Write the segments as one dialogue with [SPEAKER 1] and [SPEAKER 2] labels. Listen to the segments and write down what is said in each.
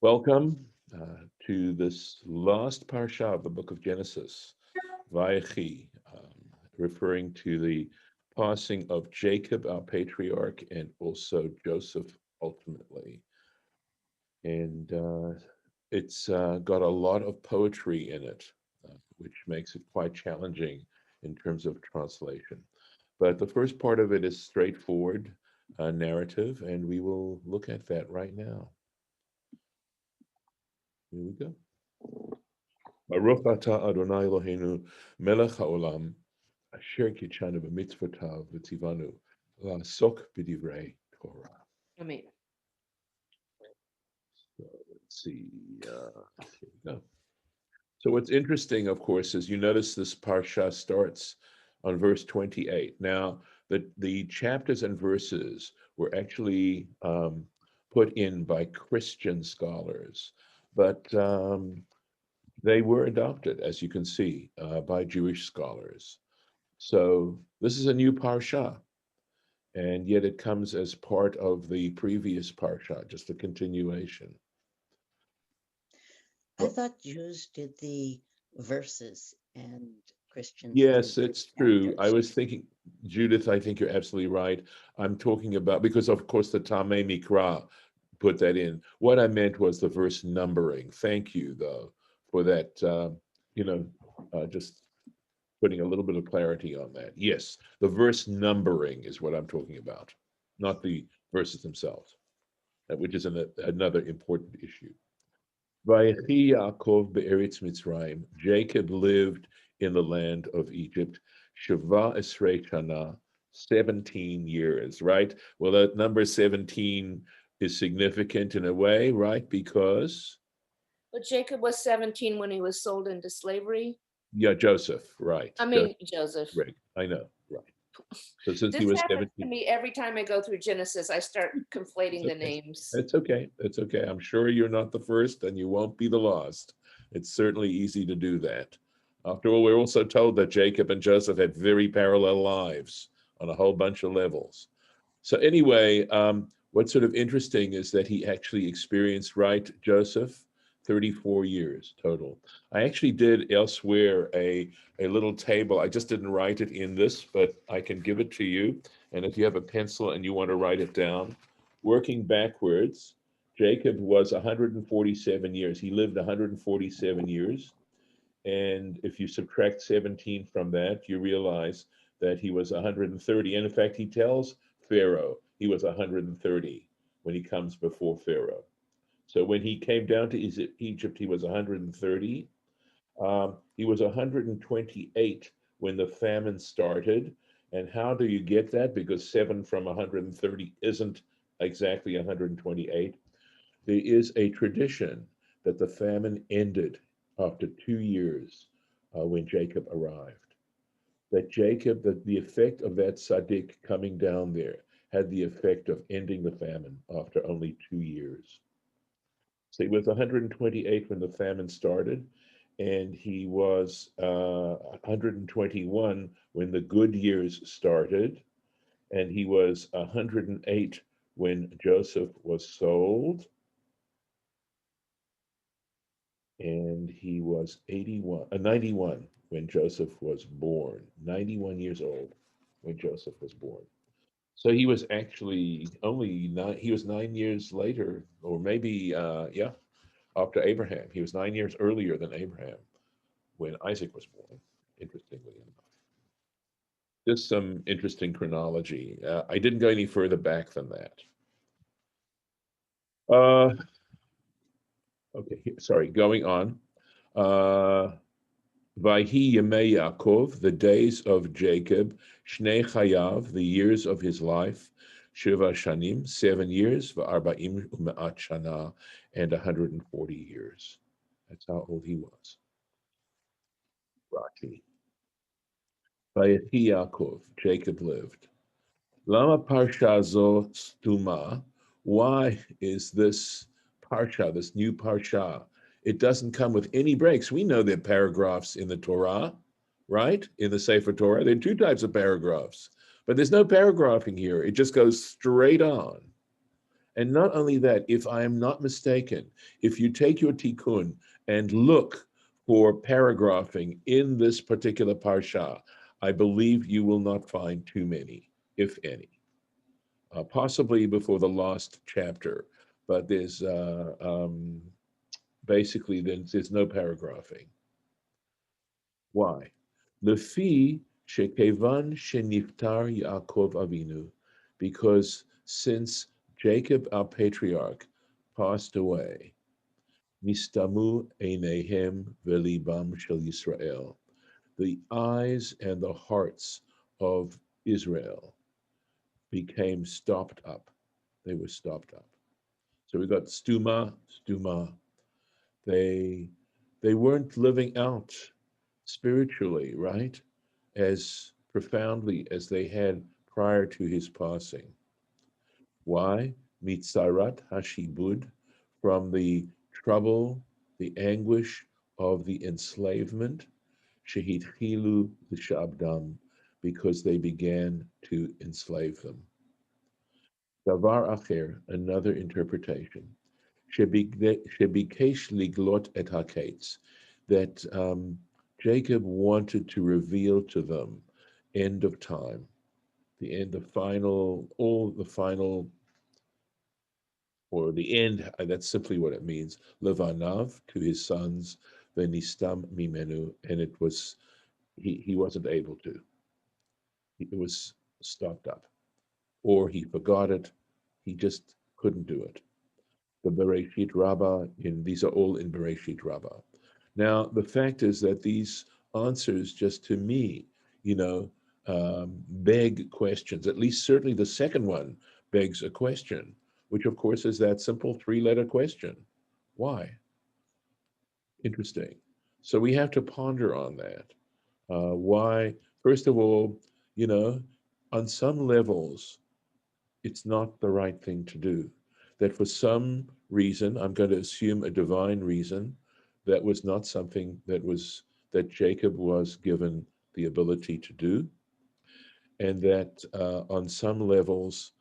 [SPEAKER 1] Welcome to this last parsha of the book of Genesis, vaY'chi, referring to the passing of Jacob, our patriarch, and also Joseph ultimately. And it's got a lot of poetry in it, which makes it quite challenging in terms of translation. But the first part of it is straightforward narrative, and we will look at that right now. Here we go. Baruch atah Adonai Eloheinu melech haolam asher kitshanu b'mitzvotav v'tzivanu la'asok b'divrei Torah.
[SPEAKER 2] Amen.
[SPEAKER 1] So let's see. Here we go. So what's interesting, of course, is you notice this parsha starts on verse 28. Now, the chapters and verses were actually put in by Christian scholars, but they were adopted, as you can see, by Jewish scholars. So this is a new parsha, and yet it comes as part of the previous parsha, just a continuation.
[SPEAKER 2] I thought Jews did the verses and Christians
[SPEAKER 1] Yes,
[SPEAKER 2] did the
[SPEAKER 1] it's true. I
[SPEAKER 2] chapters.
[SPEAKER 1] was thinking, Judith, I think you're absolutely right. I'm talking about, because of course the Tamei Mikra put that in. What I meant was the verse numbering. Thank you, though, for that, just putting a little bit of clarity on that. Yes, the verse numbering is what I'm talking about, not the verses themselves, which is another important issue. Vayechi Yaakov be'eretz Mitzrayim. Jacob lived in the land of Egypt. Sheva esrei shana, 17 years, right? Well, that number 17 is significant in a way, right? Because,
[SPEAKER 3] But Jacob was 17 when he was sold into slavery.
[SPEAKER 1] yeah, Joseph, right.
[SPEAKER 3] I mean, Joseph.
[SPEAKER 1] Right, I know, right. So since he
[SPEAKER 3] This
[SPEAKER 1] was
[SPEAKER 3] happens
[SPEAKER 1] 17.
[SPEAKER 3] to me every time I go through Genesis. I start conflating the
[SPEAKER 1] Okay.
[SPEAKER 3] names.
[SPEAKER 1] It's okay. It's okay. I'm sure you're not the first and you won't be the last. It's certainly easy to do that. After all, we're also told that Jacob and Joseph had very parallel lives on a whole bunch of levels. So anyway, what's sort of interesting is that he actually experienced, right, Joseph, 34 years total. I actually did elsewhere a little table. I just didn't write it in this, but I can give it to you. And if you have a pencil and you want to write it down, working backwards, Jacob was 147 years. He lived 147 years. And if you subtract 17 from that, you realize that he was 130. And in fact, he tells Pharaoh he was 130 when he comes before Pharaoh. So when he came down to Egypt, he was 130. He was 128 when the famine started. And how do you get that? Because 7 from 130 isn't exactly 128. There is a tradition that the famine ended after 2 years when Jacob arrived. That Jacob, that the effect of that tzaddik coming down there had the effect of ending the famine after only 2 years. So he was 128 when the famine started, and he was 121 when the good years started, and he was 108 when Joseph was sold, and he was 91 when Joseph was born. 91 years old when Joseph was born. So he was actually only nine. He was 9 years later, or maybe after Abraham. He was 9 years earlier than Abraham when Isaac was born. Interestingly enough, just some interesting chronology. I didn't go any further back than that. Okay, sorry. Going on. Vayhi Yemei Yaakov, the days of Jacob, Shnei Chayav, the years of his life, Shiva Shanim, 7 years, V'arba'im u'me'at shana, and 140 years. That's how old he was. Rashi. Vayehi Yaakov, Jacob lived. Lama Parsha zo stuma, why is this Parsha, this new Parsha? It doesn't come with any breaks. We know there are paragraphs in the Torah, right? In the Sefer Torah, there are two types of paragraphs, but there's no paragraphing here. It just goes straight on. And not only that, if I am not mistaken, if you take your tikkun and look for paragraphing in this particular parsha, I believe you will not find too many, if any. Possibly before the last chapter, but there's basically there's no paragraphing. Why? Lefi shekevan sheniftar Yaakov Avinu, because since Jacob, our patriarch, passed away, nistamu einehem velibam shel Yisrael, the eyes and the hearts of Israel became stopped up. They were stopped up. So we got stuma. They weren't living out spiritually, right? As profoundly as they had prior to his passing. Why? Mitzarat hashibud, from the trouble, the anguish of the enslavement, shehitchilu l'shabdam, because they began to enslave them. Davar acher, another interpretation. Shebikesh liglot et haketz, that Jacob wanted to reveal to them end of time, the end, all the final, or the end, that's simply what it means. Levanav, to his sons, venistam mimenu, and it was, he wasn't able to. It was stopped up, or he forgot it. He just couldn't do it. The Bereshit Rabbah, these are all in Bereshit Rabbah. Now, the fact is that these answers just to me, beg questions. At least certainly the second one begs a question, which of course is that simple three-letter question. Why? Interesting. So we have to ponder on that. Why? First of all, on some levels, it's not the right thing to do. That for some reason, I'm going to assume a divine reason, that was not something that Jacob was given the ability to do, and that on some levels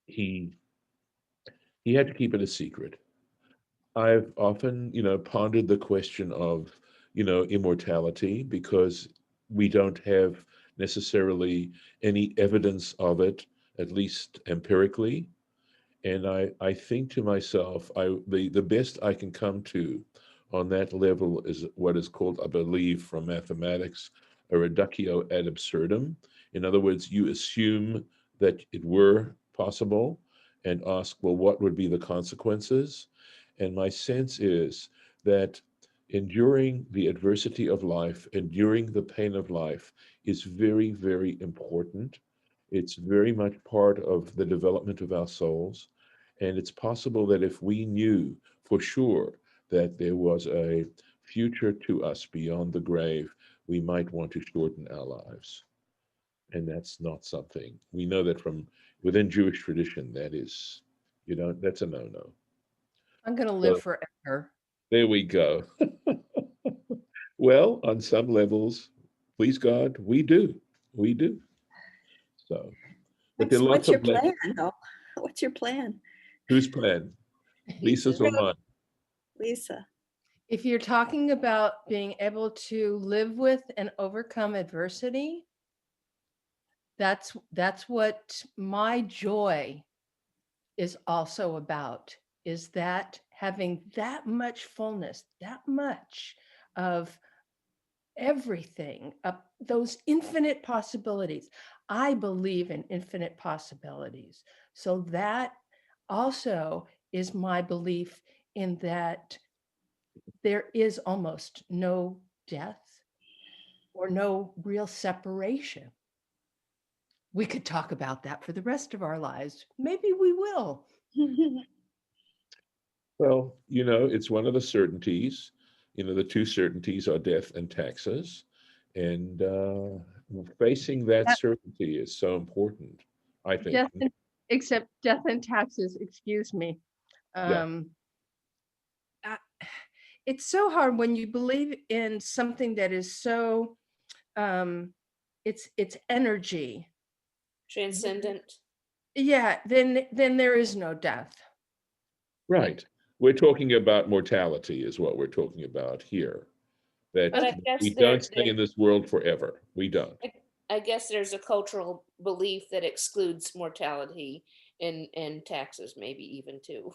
[SPEAKER 1] he had to keep it a secret. I've often, pondered the question of, immortality, because we don't have necessarily any evidence of it, at least empirically. And I think to myself, the best I can come to on that level is what is called, I believe, from mathematics, a reductio ad absurdum. In other words, you assume that it were possible and ask, well, what would be the consequences? And my sense is that enduring the adversity of life, enduring the pain of life is very, very important. It's very much part of the development of our souls. And it's possible that if we knew for sure that there was a future to us beyond the grave, we might want to shorten our lives. And that's not something we know that from within Jewish tradition, that is, that's a no-no.
[SPEAKER 4] I'm going to live
[SPEAKER 1] So
[SPEAKER 4] forever.
[SPEAKER 1] there we go. Well, on some levels, please God, we do. We do. So, but there are lots
[SPEAKER 5] What's your
[SPEAKER 1] of
[SPEAKER 5] plan, though? What's your plan,
[SPEAKER 1] whose plan? Lisa's or mine?
[SPEAKER 5] Lisa?
[SPEAKER 4] If you're talking about being able to live with and overcome adversity, that's what my joy is also about, is that having that much fullness, that much of everything, those infinite possibilities. I believe in infinite possibilities. So that also is my belief in that there is almost no death or no real separation. We could talk about that for the rest of our lives. Maybe we will.
[SPEAKER 1] Well, it's one of the certainties. The two certainties are death and taxes. And facing that certainty is so important, I think.
[SPEAKER 4] Except death and taxes, excuse me.
[SPEAKER 1] Yeah.
[SPEAKER 4] It's so hard when you believe in something that is so, it's energy.
[SPEAKER 3] Transcendent.
[SPEAKER 4] Yeah, then there is no death.
[SPEAKER 1] Right. We're talking about mortality is what we're talking about here. That
[SPEAKER 3] But I guess
[SPEAKER 1] we
[SPEAKER 3] there,
[SPEAKER 1] don't stay in this world forever. We don't.
[SPEAKER 3] I guess there's a cultural belief that excludes mortality and taxes, maybe even too.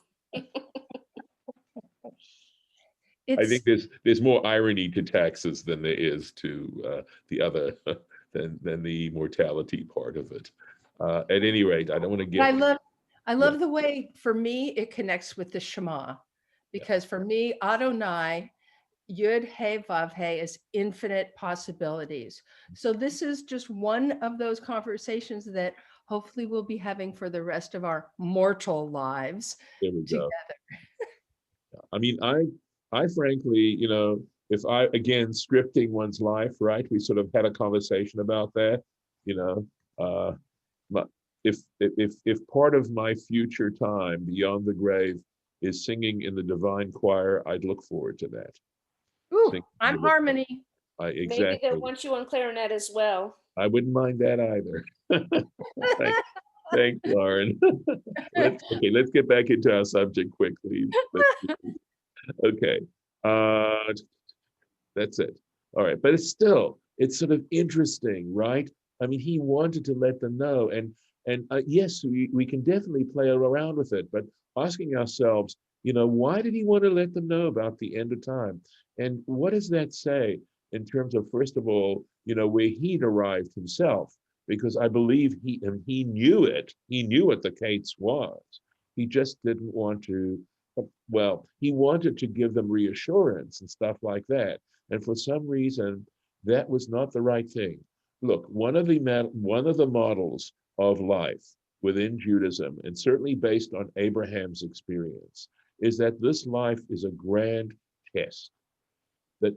[SPEAKER 1] I think
[SPEAKER 4] It's
[SPEAKER 1] there's more irony to taxes than there is to the other than the mortality part of it. At any rate, I don't want to
[SPEAKER 4] I
[SPEAKER 1] get
[SPEAKER 4] love
[SPEAKER 1] yeah,
[SPEAKER 4] the way, for me, it connects with the Shema, because for me, Adonai, Yud He Vav He is infinite possibilities. So this is just one of those conversations that hopefully we'll be having for the rest of our mortal lives
[SPEAKER 1] there we go.
[SPEAKER 4] together.
[SPEAKER 1] I mean, I frankly, if I again scripting one's life, right? We sort of had a conversation about that, you know. But if part of my future time beyond the grave is singing in the divine choir, I'd look forward to that.
[SPEAKER 4] Ooh,
[SPEAKER 1] Singing in
[SPEAKER 4] I'm
[SPEAKER 1] the divine-
[SPEAKER 4] harmony.
[SPEAKER 3] Maybe they'll
[SPEAKER 1] exactly.
[SPEAKER 3] want you on clarinet as well.
[SPEAKER 1] I wouldn't mind that either. Thanks, Lauren. Let's get back into our subject quickly. Okay. That's it. All right. But it's sort of interesting, right? I mean, he wanted to let them know. And yes, we can definitely play around with it, but asking ourselves, why did he want to let them know about the end of time? And what does that say in terms of, first of all, where he'd arrived himself? Because I believe he knew it. He knew what the Kates was. He just didn't want to, well, he wanted to give them reassurance and stuff like that. And for some reason, that was not the right thing. Look, one of the models of life within Judaism, and certainly based on Abraham's experience, is that this life is a grand test. That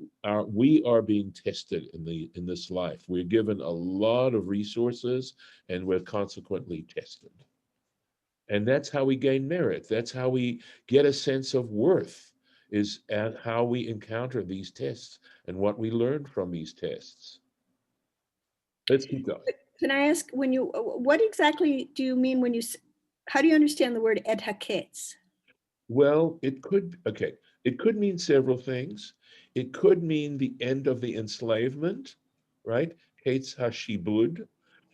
[SPEAKER 1] we are being tested in this life. We're given a lot of resources, and we're consequently tested. And that's how we gain merit. That's how we get a sense of worth, is at how we encounter these tests and what we learn from these tests. Let's keep going.
[SPEAKER 5] Can I ask, what exactly do you mean when how do you understand the word ed haketz?
[SPEAKER 1] Well, it could mean several things. It could mean the end of the enslavement, right? Kates hashibud.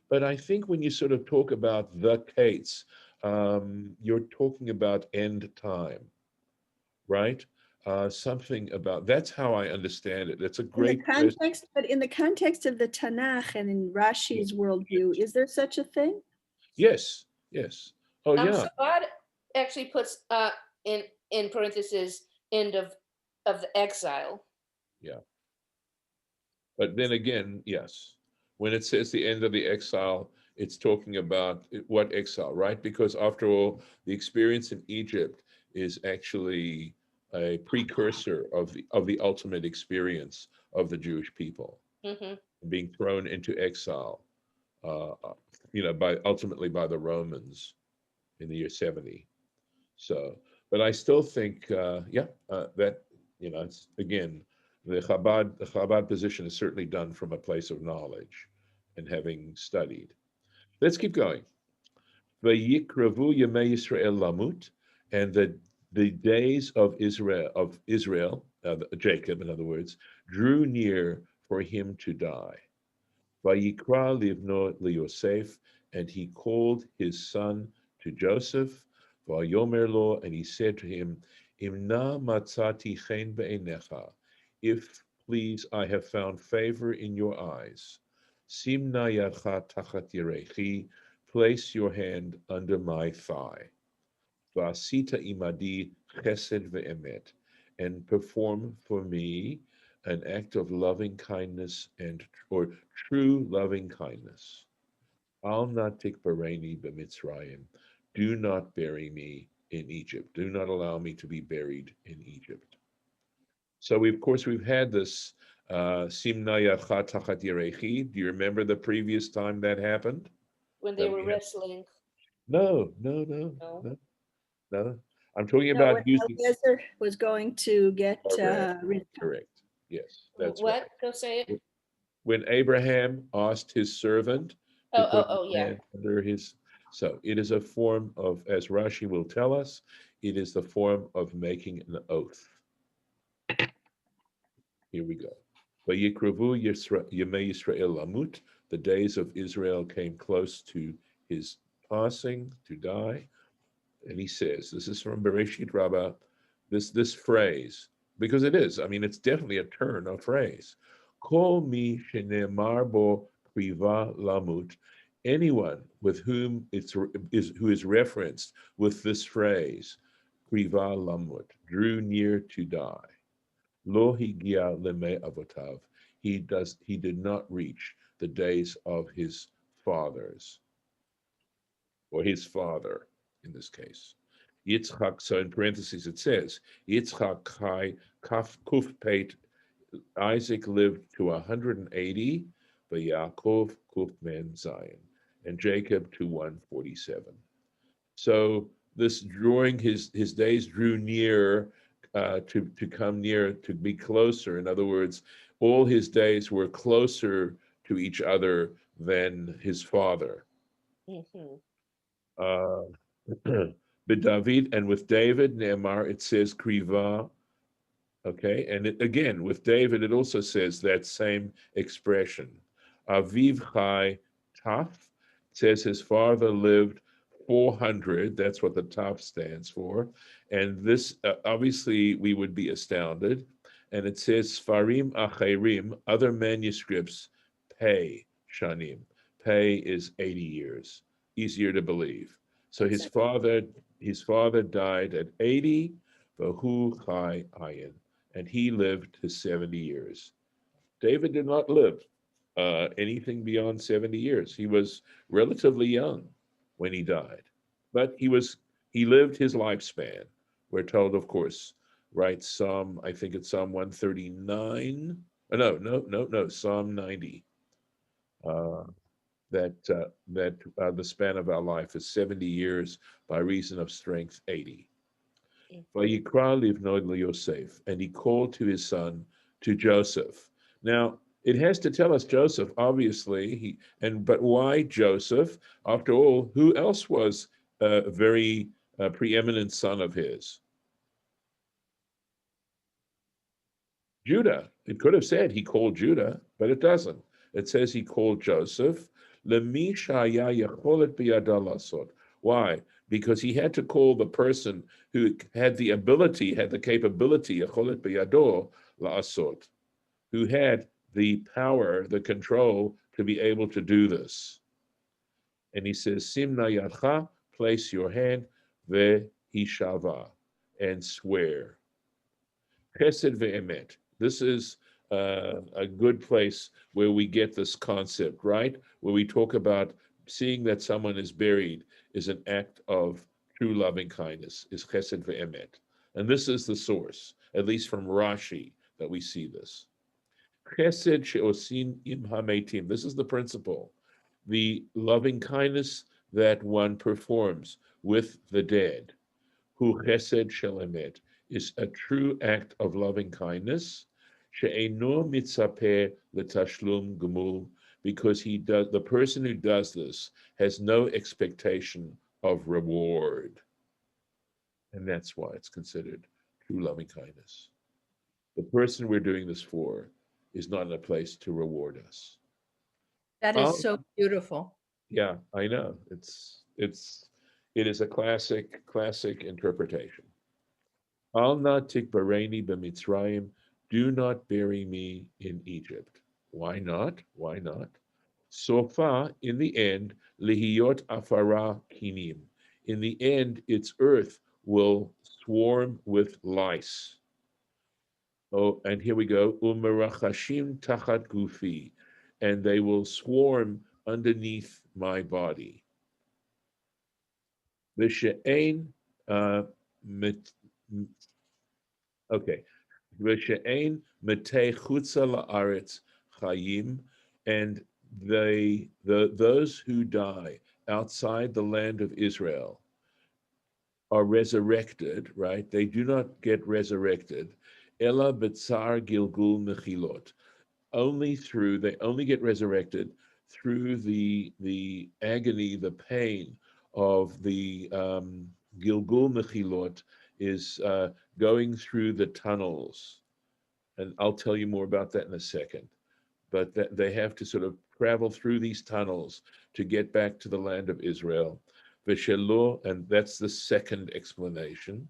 [SPEAKER 1] But I think when you sort of talk about the Kates, you're talking about end time, right? Something about that's how I understand it. It's a
[SPEAKER 5] In the
[SPEAKER 1] great question.
[SPEAKER 5] context, but in the context of the Tanakh and in Rashi's worldview, is there such a thing?
[SPEAKER 1] Yes, yes. Oh yeah,
[SPEAKER 3] So God actually puts in parentheses end of the exile.
[SPEAKER 1] yeah. But then again, yes. When it says the end of the exile, it's talking about what exile, right? Because after all, the experience in Egypt is actually a precursor of the ultimate experience of the Jewish people,
[SPEAKER 3] Hmm.
[SPEAKER 1] being thrown into exile, ultimately by the Romans in the year 70. So, but I still think, that, it's again, the Chabad position is certainly done from a place of knowledge and having studied. Let's keep going. Vayikravu Yemei Yisrael Lamut, and the days of Israel, Jacob, in other words, drew near for him to die. Vayikra livno liYosef, and he called his son to Joseph. Vayomer lo, and he said to him, Imna matzati chen be'enecha, if please I have found favor in your eyes. Simna yadcha tachat yerechi, place your hand under my thigh. Va'asita imadi chesed ve'emet, and perform for me an act of loving kindness or true loving kindness. Al not tikbareni b'mitzrayim. Do not bury me in Egypt. Do not allow me to be buried in Egypt. So we've had this simnaya tachat yerechi. Do you remember the previous time that happened?
[SPEAKER 3] When they were wrestling.
[SPEAKER 1] No.
[SPEAKER 3] No.
[SPEAKER 1] No. I'm talking
[SPEAKER 5] No, when
[SPEAKER 1] about using
[SPEAKER 5] Eliezer was going to get
[SPEAKER 1] correct. Yes, that's right.
[SPEAKER 3] What? Go say it.
[SPEAKER 1] When Abraham asked his servant to put his
[SPEAKER 3] Oh, yeah.
[SPEAKER 1] hand under his, So it is a form of, as Rashi will tell us, it is the form of making an oath. Here we go. Vayikrevu Yemei Yisrael Lamut, the days of Israel came close to his passing, to die. And he says, this is from Bereshit Rabbah, this phrase, because it is, I mean, it's definitely a turn of phrase. Kol mi shenemar bo kriva lamut, anyone with whom who is referenced with this phrase, kriva lamut, drew near to die. Lo higia leme avotav, he did not reach the days of his fathers, or his father in this case. Yitzchak, so in parentheses it says, Yitzchak Chai Kaf Kuf Peit, Isaac lived to 180, but Yaakov Kuf Men Zion, and Jacob to 147. So this drawing, his days drew near to come near, to be closer. In other words, all his days were closer to each other than his father.
[SPEAKER 3] Mhm.
[SPEAKER 1] But David, and with David, Ne'emar, it says kriva. Okay, and again with David, it also says that same expression. Aviv Chai Taf, says his father lived 400. That's what the Taf stands for, and this obviously we would be astounded. And it says Sfarim Acherim, other manuscripts, Pei Shanim. Pei is 80 years. Easier to believe. So his father died at 80. Vahu Chai Ayin, and he lived to 70 years. David did not live anything beyond 70 years. He was relatively young when he died, but he lived his lifespan. We're told, of course, right? I think it's Psalm 139. No, Psalm 90. That the span of our life is 70 years, by reason of strength 80. Vayikra livnod Yosef, and he called to his son, to Joseph. Now it has to tell us Joseph, obviously. But why Joseph? After all, who else was a very preeminent son of his? Judah. It could have said he called Judah, but it doesn't. It says he called Joseph. Why? Because he had to call the person who had the capability, who had the power, the control to be able to do this. And he says, Simna yadcha, place your hand, vehishava, and swear. Chesed ve'emet. This is a good place where we get this concept, right? Where we talk about seeing that someone is buried is an act of true loving kindness, is chesed ve'emet. And this is the source, at least from Rashi, that we see this. Chesed she'osin im hametim. This is the principle. The loving kindness that one performs with the dead. Hu chesed shel emet, is a true act of loving kindness. She'eino mitzapeh letashlum gemul, because the person who does this has no expectation of reward. And that's why it's considered true loving kindness. The person we're doing this for is not in a place to reward us.
[SPEAKER 4] That is so beautiful.
[SPEAKER 1] Yeah, I know. It is a classic interpretation. Al na tikbareni b'Mitzrayim, do not bury me in Egypt. Why not? Why not? Sofa, in the end, lihiyot afara kinim. In the end, its earth will swarm with lice. Oh, and here we go. Umerachashim tachat gufi, and they will swarm underneath my body. V'she'ein okay. V'she'ein metei chutza la'aretz chayim, and those who die outside the land of Israel are resurrected, right? They do not get resurrected. Ella betzar gilgul mechilot. They only get resurrected through the agony, the pain of the Gilgul Mechilot is going through the tunnels. And I'll tell you more about that in a second. But that they have to sort of travel through these tunnels to get back to the land of Israel. Veshelo, and that's the second explanation.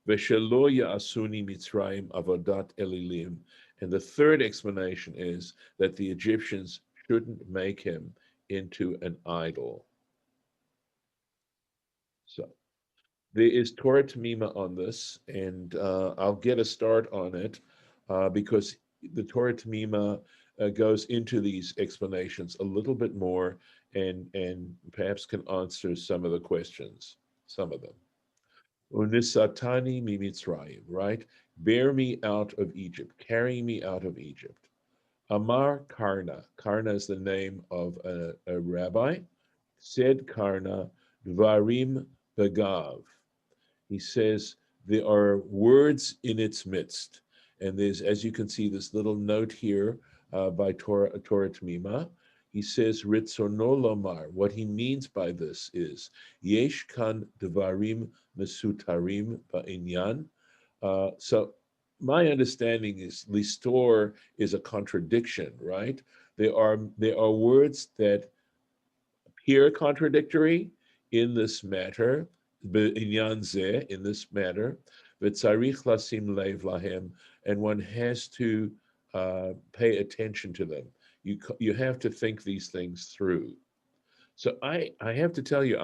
[SPEAKER 1] Veshelo ya'asuni Mitzrayim avodat elilim. And the third explanation is that the Egyptians shouldn't make him into an idol. So there is Torah Tamima on this, and I'll get a start on it because the Torah Tamima goes into these explanations a little bit more and perhaps can answer some of the questions, some of them. Unisatani mi Mitzrayim, right? Bear me out of Egypt, carry me out of Egypt. Amar Karna, Karna is the name of a rabbi, said Karna, Dvarim Bagav. He says there are words in its midst. And there's, as you can see, this little note here by Torah Tamima. He says, Ritzono lomar. What he means by this is, Yesh kan devarim mesutarim ba'inyan. So my understanding is listor is a contradiction, right? There are words that appear contradictory in this matter, in this matter, v'tzarich lasim lev lahem, and one has to pay attention to them. You have to think these things through. So I have to tell you,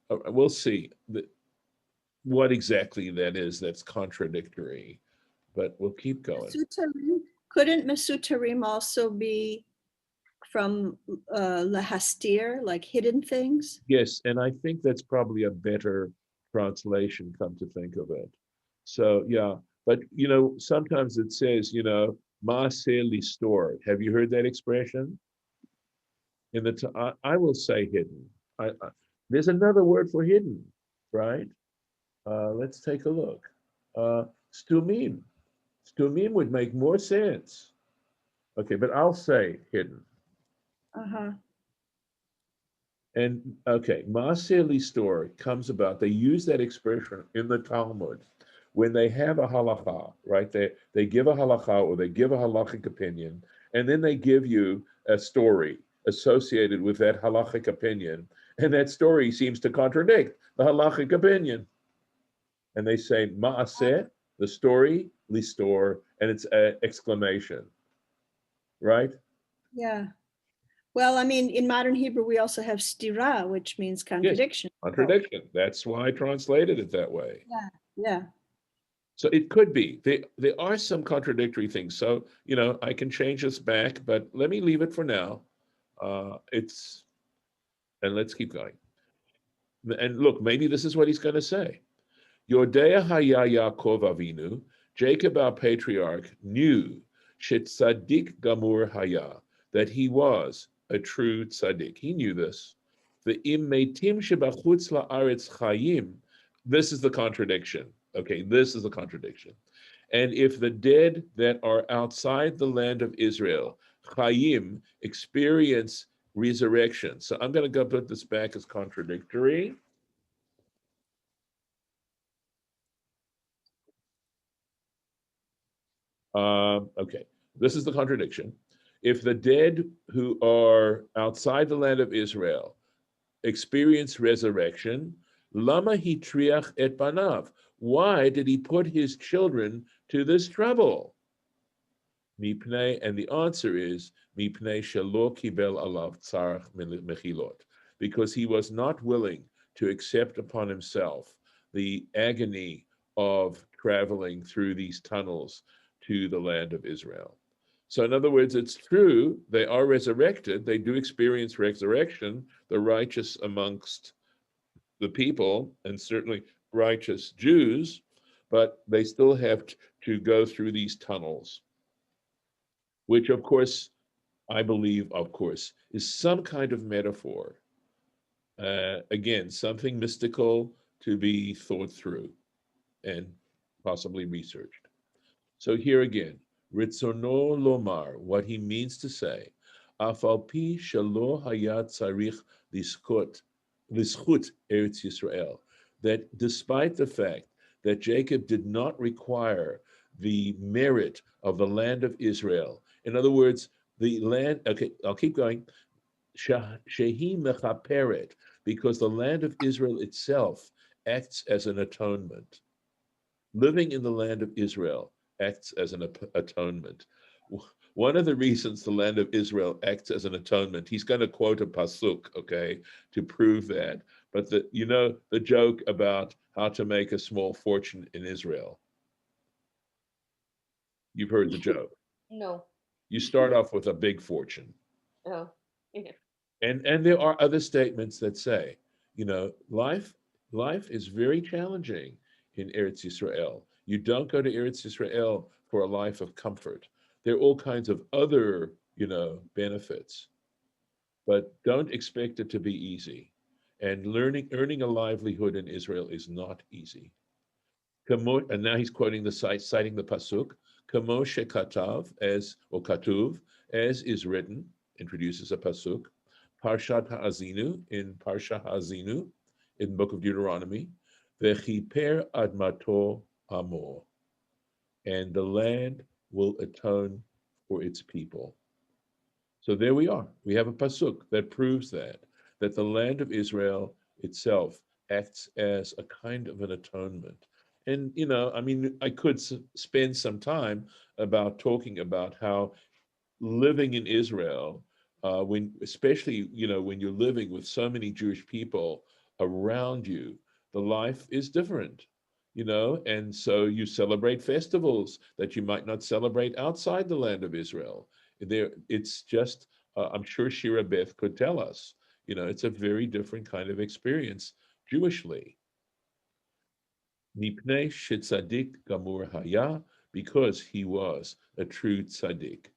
[SPEAKER 1] we'll see what exactly that is that's contradictory, but we'll keep going.
[SPEAKER 5] Mesutarim, couldn't Mesutarim also be from lahastir, like hidden things?
[SPEAKER 1] Yes, and I think that's probably a better translation, come to think of it. So yeah, but sometimes it says, maaseh listor. Have you heard that expression? I will say hidden. There's another word for hidden, right? Let's take a look. Stumim. Stumim would make more sense. Okay, but I'll say hidden.
[SPEAKER 5] Uh-huh.
[SPEAKER 1] And okay, Maaseh Listor comes about, they use that expression in the Talmud when they have a halacha, right? They give a halacha or they give a halachic opinion, and then they give you a story associated with that halachic opinion, and that story seems to contradict the halachic opinion. And they say Maaseh, the story, Listor, and it's an exclamation, right?
[SPEAKER 5] Yeah. Well, I mean, in modern Hebrew, we also have stira, which means contradiction.
[SPEAKER 1] Yes, contradiction. That's why I translated it that way.
[SPEAKER 5] Yeah.
[SPEAKER 1] So it could be. There are some contradictory things. So, I can change this back, but let me leave it for now. And let's keep going. And look, maybe this is what he's going to say. Yodea haya Yaakov Avinu, Jacob our patriarch, knew Tzadik Gamur haya, that he was a true tzaddik. He knew this. The im meitim shebachutz la'aretz chayim. This is the contradiction. Okay, this is the contradiction. And if the dead that are outside the land of Israel, chayim, experience resurrection. So I'm going to go put this back as contradictory. Okay, this is the contradiction. If the dead who are outside the land of Israel experience resurrection, lama hitriach et banav. Why did he put his children to this trouble? Mipnei, and the answer is mipnei shelo kibel alav tzarach mechilot, because he was not willing to accept upon himself the agony of traveling through these tunnels to the land of Israel. So in other words, it's true, they are resurrected, they do experience resurrection, the righteous amongst the people, and certainly righteous Jews, but they still have to go through these tunnels, which of course, I believe, of course, is some kind of metaphor. Again, something mystical to be thought through and possibly researched. So here again, Ritzono lomar, what he means to say, Afal pi shelo hayat tzarich liskot L'schut Eretz Yisrael, that despite the fact that Jacob did not require the merit of the land of Israel, in other words, the land, okay, I'll keep going, Shehi Mechaperet, because the land of Israel itself acts as an atonement. Living in the land of Israel acts as an atonement. One of the reasons the land of Israel acts as an atonement, he's going to quote a pasuk, okay, to prove that. But the joke about how to make a small fortune in Israel. You've heard the joke.
[SPEAKER 3] No.
[SPEAKER 1] You start off with a big fortune.
[SPEAKER 3] Oh. Yeah.
[SPEAKER 1] And there are other statements that say, life is very challenging in Eretz Yisrael. You don't go to Eretz Yisrael for a life of comfort. There are all kinds of other, benefits, but don't expect it to be easy. And earning a livelihood in Israel is not easy. And now he's quoting citing the pasuk, Kamo shekatav, or katuv, as is written, introduces a pasuk, Parshat Ha'azinu, in Parsha Ha'azinu, in the book of Deuteronomy, Vechiper admato amor, and the land will atone for its people. So there we are. We have a pasuk that proves that the land of Israel itself acts as a kind of an atonement. And, I could spend some time about talking about how living in Israel, especially, when you're living with so many Jewish people around you, the life is different, and so you celebrate festivals that you might not celebrate outside the land of Israel. It's just, I'm sure Shira Beth could tell us, it's a very different kind of experience Jewishly. Mipnei shetzadik gamur haya, because he was a true tzaddik.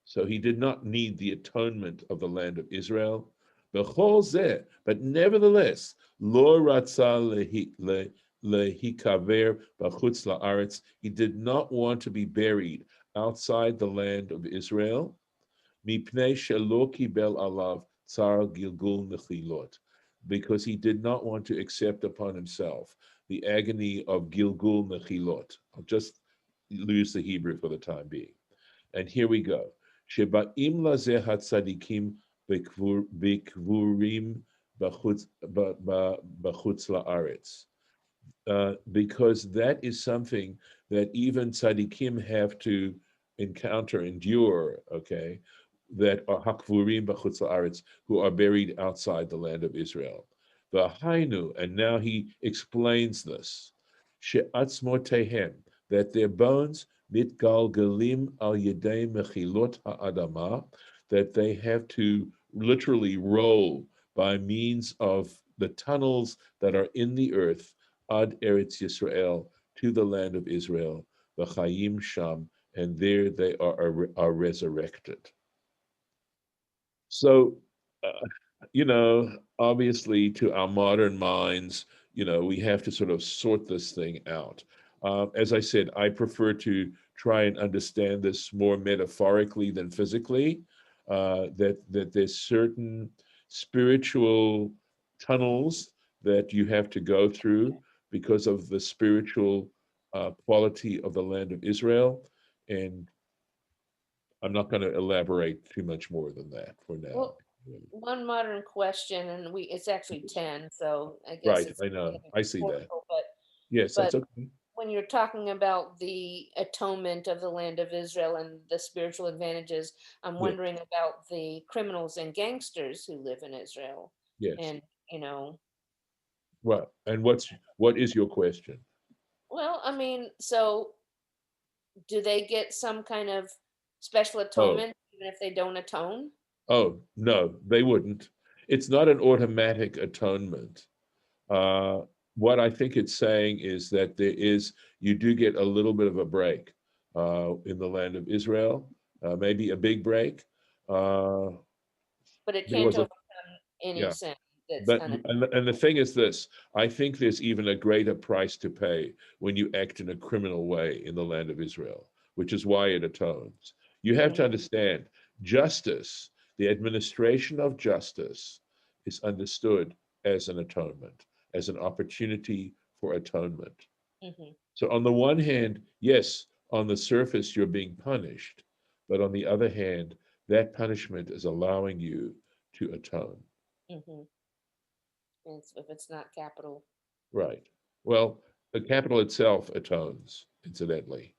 [SPEAKER 1] So he did not need the atonement of the land of Israel. But nevertheless, lo ratza lehikaver b'chutz la'aretz. He did not want to be buried outside the land of Israel. Mipnei shelo kibel alav tsar gilgul nechilot, because he did not want to accept upon himself the agony of gilgul nechilot. I'll just lose the Hebrew for the time being. And here we go. Sheba'im lazeh hatzadikim b'kvurim b'chutz la'aretz. Because that is something that even tzadikim have to endure, okay, that are hakvurim b'chutz la'aretz, who are buried outside the land of Israel. V'hainu, and now he explains this, she'atzmotehem, that their bones mitgalgalim al yedei mechilot ha'adama, that they have to literally roll by means of the tunnels that are in the earth, ad Eretz Yisrael, to the land of Israel, v'chayim sham, and there they are resurrected. So, obviously to our modern minds, we have to sort of sort this thing out. As I said, I prefer to try and understand this more metaphorically than physically, that there's certain spiritual tunnels that you have to go through because of the spiritual quality of the land of Israel. And I'm not going to elaborate too much more than that for now.
[SPEAKER 3] Well, one modern question, and it's actually 10, so I guess
[SPEAKER 1] Right,
[SPEAKER 3] it's
[SPEAKER 1] I know.
[SPEAKER 3] gonna be
[SPEAKER 1] I see that.
[SPEAKER 3] portable, But
[SPEAKER 1] Yes, that's
[SPEAKER 3] but
[SPEAKER 1] okay.
[SPEAKER 3] when you're talking about the atonement of the land of Israel and the spiritual advantages, I'm
[SPEAKER 1] Yes,
[SPEAKER 3] wondering about the criminals and gangsters who live in Israel.
[SPEAKER 1] yes.
[SPEAKER 3] And,
[SPEAKER 1] Well, and what is your question?
[SPEAKER 3] well, I mean, so do they get some kind of special
[SPEAKER 1] Oh,
[SPEAKER 3] atonement even if they don't atone?
[SPEAKER 1] no, they wouldn't. It's not an automatic atonement. Uh, what I think it's saying is that you do get a little bit of a break in the land of Israel, maybe a big break. Uh,
[SPEAKER 3] But it
[SPEAKER 1] there
[SPEAKER 3] can't
[SPEAKER 1] was a,
[SPEAKER 3] overcome any
[SPEAKER 1] yeah,
[SPEAKER 3] sin that's
[SPEAKER 1] but
[SPEAKER 3] kind of.
[SPEAKER 1] and the thing is this, I think there's even a greater price to pay when you act in a criminal way in the land of Israel, which is why it atones. You have to understand, justice, the administration of justice, is understood as an atonement, as an opportunity for atonement.
[SPEAKER 3] Mhm.
[SPEAKER 1] So on the one hand, yes, on the surface, you're being punished, but on the other hand, that punishment is allowing you to atone.
[SPEAKER 3] Mhm. And if it's not capital.
[SPEAKER 1] Right. Well, the capital itself atones, incidentally.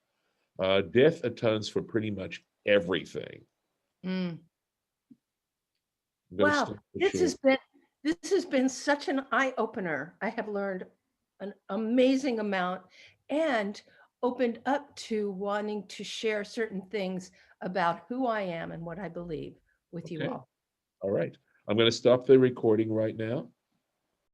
[SPEAKER 1] Death atones for pretty much everything.
[SPEAKER 4] Mm.
[SPEAKER 1] I'm going to
[SPEAKER 4] Wow,
[SPEAKER 1] stop the share.
[SPEAKER 4] this has been such an eye opener. I have learned an amazing amount and opened up to wanting to share certain things about who I am and what I believe with you
[SPEAKER 1] Okay.
[SPEAKER 4] all.
[SPEAKER 1] All right. I'm going to stop the recording right now.